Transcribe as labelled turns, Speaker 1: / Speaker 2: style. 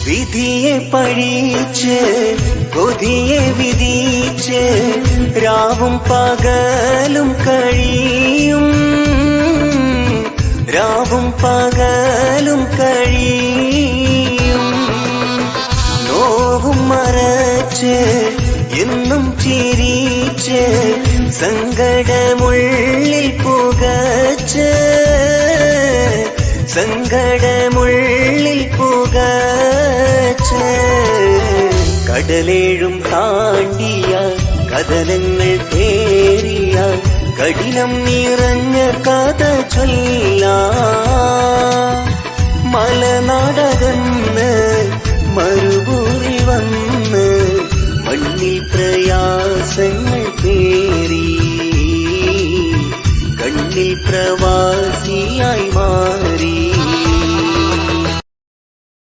Speaker 1: വിധിയെ പഴിച്ച് കൊതിയെ വിധിച്ച് രാവും പകലും കഴിയും, രാവും പകലും കഴിയും. നോവും മറച്ച് എന്നും ചിരിച്ച് സങ്കടമുള്ളിൽ പുകച്ച്, സങ്കടമുള്ളിൽ പുകച്ച്. കടലേഴും താണ്ടിയ കഥനങ്ങൾ തേറിയ കഠിനം നിറഞ്ഞ കഥ ചൊല്ലാം. മലനാടകന്ന് മരുഭൂമി വന്ന് മണ്ണിൽ പ്രയാസങ്ങൾ പേറി കണ്ണിൽ പ്രവാസിയായി മാറി.